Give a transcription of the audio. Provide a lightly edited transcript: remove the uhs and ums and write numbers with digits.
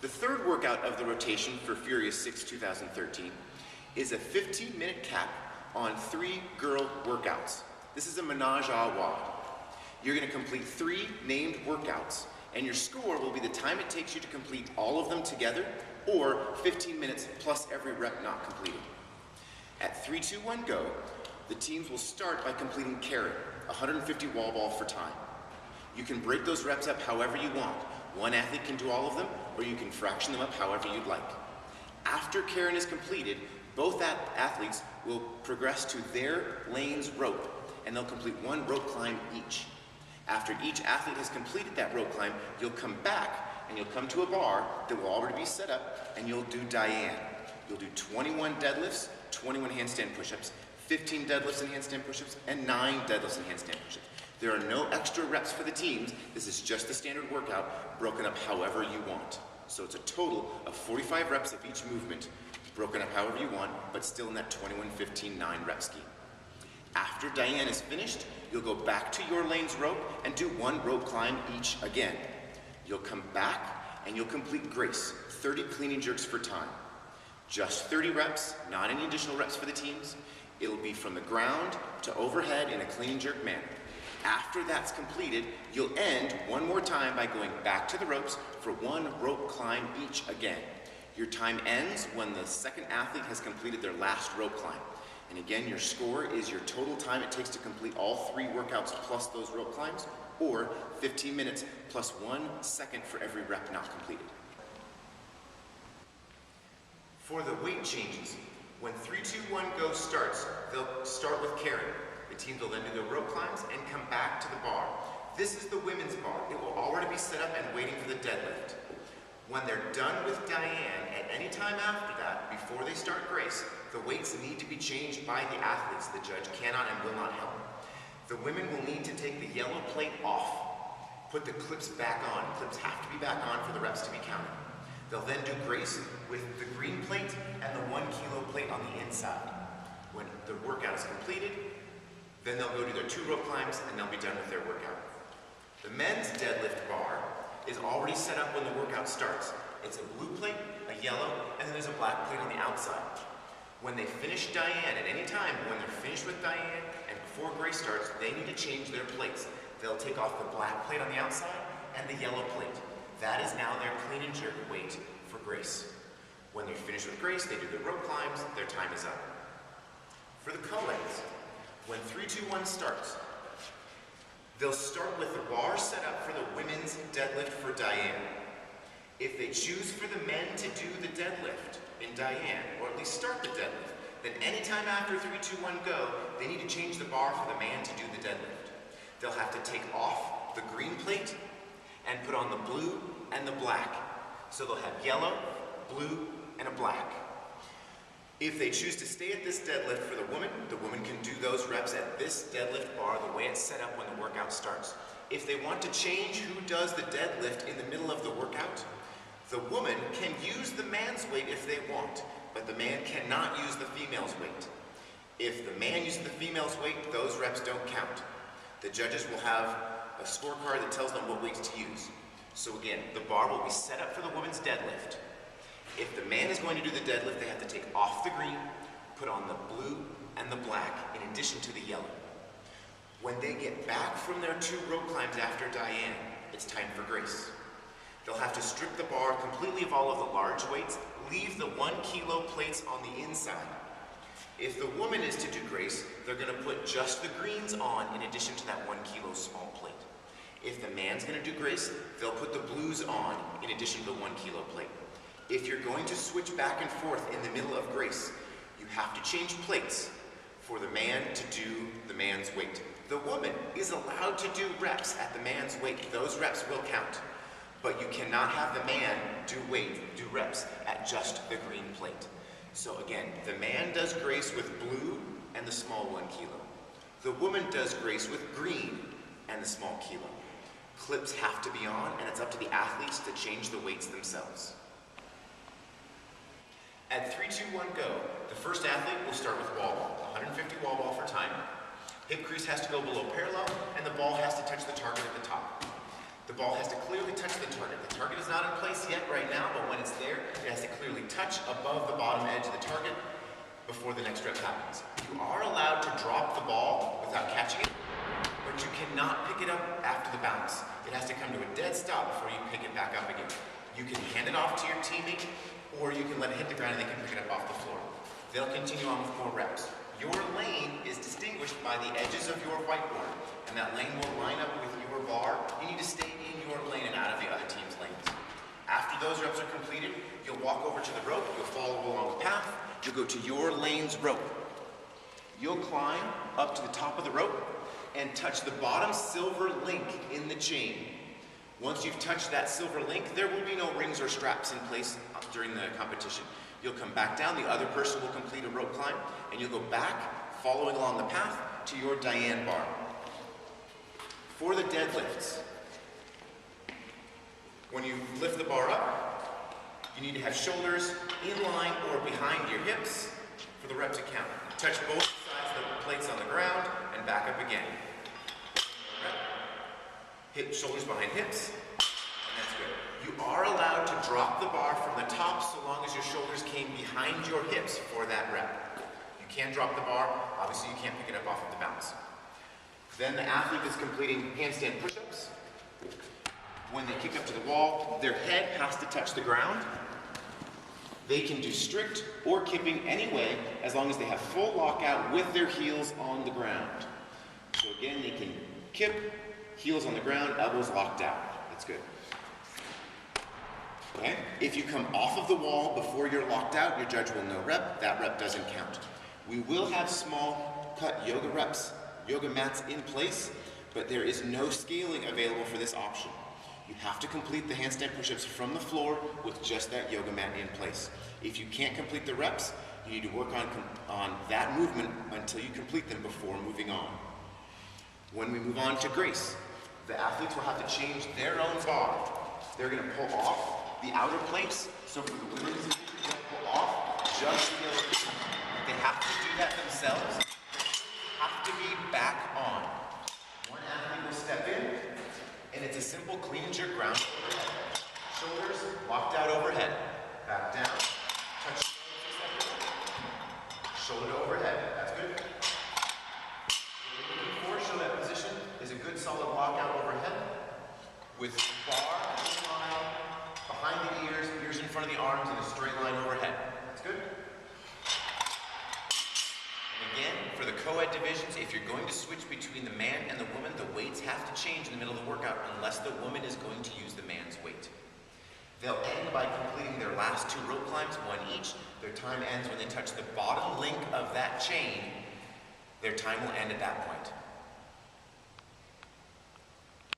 The third workout of the rotation for Furious 6 2013 is a 15-minute cap on 3 girl workouts. This is a menage a trois. You're going to complete 3 named workouts, and your score will be the time it takes you to complete all of them together, or 15 minutes plus every rep not completed. At 3, 2, 1, go, the teams will start by completing carry, 150 wall ball for time. You can break those reps up however you want. One athlete can do all of them, or you can fraction them up however you'd like. After carrying is completed, both athletes will progress to their lane's rope, and they'll complete 1 rope climb each. After each athlete has completed that rope climb, you'll come back and you'll come to a bar that will already be set up, and you'll do Diane. You'll do 21 deadlifts, 21 handstand push-ups, 15 deadlifts and handstand push-ups, and 9 deadlifts and handstand push-ups. There are no extra reps for the teams. This is just the standard workout broken up however you want. So it's a total of 45 reps of each movement, broken up however you want, but still in that 21, 15, 9 rep scheme. After Diane is finished, you'll go back to your lane's rope and do 1 rope climb each again. You'll come back and you'll complete Grace, 30 clean and jerks for time. Just 30 reps, not any additional reps for the teams. It'll be from the ground to overhead in a clean and jerk manner. After that's completed, you'll end one more time by going back to the ropes for 1 rope climb each again. Your time ends when the second athlete has completed their last rope climb. And again, your score is your total time it takes to complete all 3 workouts plus those rope climbs, or 15 minutes plus 1 second for every rep not completed. For the weight changes, when 3, 2, 1, go starts, they'll start with carry. The teams will then do their rope climbs and come back to the bar. This is the women's bar. It will already be set up and waiting for the deadlift. When they're done with Diane, at any time after that, before they start Grace, the weights need to be changed by the athletes. The judge cannot and will not help. The women will need to take the yellow plate off, put the clips back on. Clips have to be back on for the reps to be counted. They'll then do Grace with the green plate and the 1 kilo plate on the inside. When the workout is completed, then they'll go do their 2 rope climbs and they'll be done with their workout. The men's deadlift bar is already set up when the workout starts. It's a blue plate, a yellow, and then there's a black plate on the outside. When they finish Diane, at any time, when they're finished with Diane and before Grace starts, they need to change their plates. They'll take off the black plate on the outside and the yellow plate. That is now their clean and jerk weight for Grace. When they're finished with Grace, they do their rope climbs, their time is up. For the co-eds, when 3, 2, 1 starts, they'll start with the bar set up for the women's deadlift for Diane. If they choose for the men to do the deadlift in Diane, or at least start the deadlift, then anytime after 3, 2, 1, go, they need to change the bar for the man to do the deadlift. They'll have to take off the green plate and put on the blue and the black. So they'll have yellow, blue, and a black. If they choose to stay at this deadlift for the woman can do those reps at this deadlift bar the way it's set up when the workout starts. If they want to change who does the deadlift in the middle of the workout, the woman can use the man's weight if they want, but the man cannot use the female's weight. If the man uses the female's weight, those reps don't count. The judges will have a scorecard that tells them what weights to use. So again, the bar will be set up for the woman's deadlift. If the man is going to do the deadlift, they have to take off the green, put on the blue and the black in addition to the yellow. When they get back from their 2 rope climbs after Diane, it's time for Grace. They'll have to strip the bar completely of all of the large weights, leave the 1 kilo plates on the inside. If the woman is to do Grace, they're going to put just the greens on in addition to that 1 kilo small plate. If the man's going to do Grace, they'll put the blues on in addition to the 1 kilo plate. If you're going to switch back and forth in the middle of Grace, you have to change plates for the man to do the man's weight. The woman is allowed to do reps at the man's weight. Those reps will count. But you cannot have the man do reps at just the green plate. So again, the man does Grace with blue and the small 1 kilo. The woman does Grace with green and the small kilo. Clips have to be on, and it's up to the athletes to change the weights themselves. At 3, 2, 1, go, the first athlete will start with wall ball, 150 wall ball for time. Hip crease has to go below parallel, and the ball has to touch the target at the top. The ball has to clearly touch the target. The target is not in place yet right now, but when it's there, it has to clearly touch above the bottom edge of the target before the next rep happens. You are allowed to drop the ball without catching it, but you cannot pick it up after the bounce. It has to come to a dead stop before you pick it back up again. You can hand it off to your teammate, or you can let it hit the ground and they can pick it up off the floor. They'll continue on with more reps. Your lane is distinguished by the edges of your whiteboard, and that lane will line up with your bar. You need to stay in your lane and out of the other team's lanes. After those reps are completed, you'll walk over to the rope, you'll follow along the path, you'll go to your lane's rope. You'll climb up to the top of the rope and touch the bottom silver link in the chain. Once you've touched that silver link, there will be no rings or straps in place during the competition. You'll come back down, the other person will complete a rope climb, and you'll go back, following along the path, to your Diane bar. For the deadlifts, when you lift the bar up, you need to have shoulders in line or behind your hips for the rep to count. Touch both sides of the plates on the ground and back up again. Hip, shoulders behind hips, and that's good. You are allowed to drop the bar from the top so long as your shoulders came behind your hips for that rep. You can drop the bar, obviously you can't pick it up off of the bounce. Then the athlete is completing handstand push-ups. When they kick up to the wall, their head has to touch the ground. They can do strict or kipping any way as long as they have full lockout with their heels on the ground. So again, they can kip, heels on the ground, elbows locked out. That's good. Okay? If you come off of the wall before you're locked out, your judge will no rep. That rep doesn't count. We will have small cut yoga reps, yoga mats in place, but there is no scaling available for this option. You have to complete the handstand push-ups from the floor with just that yoga mat in place. If you can't complete the reps, you need to work on that movement until you complete them before moving on. When we move on to grace, the athletes will have to change their own bar. They're going to pull off the outer plates. So for the women's division, they'll pull off just the outer plates. They have to do that themselves. They have to be back on. One athlete will step in, and it's a simple clean and jerk ground overhead. Shoulders locked out overhead. Back down. Touch shoulder to overhead. That's good. What we're looking for, show that position, is a good solid lockout overhead with bar in line, behind the ears, ears in front of the arms, and a straight line overhead. That's good. And again, for the co-ed divisions, if you're going to switch between the man and the woman, the weights have to change in the middle of the workout unless the woman is going to use the man's weight. They'll end by completing their last 2 rope climbs, one each. Their time ends when they touch the bottom link of that chain. Their time will end at that point.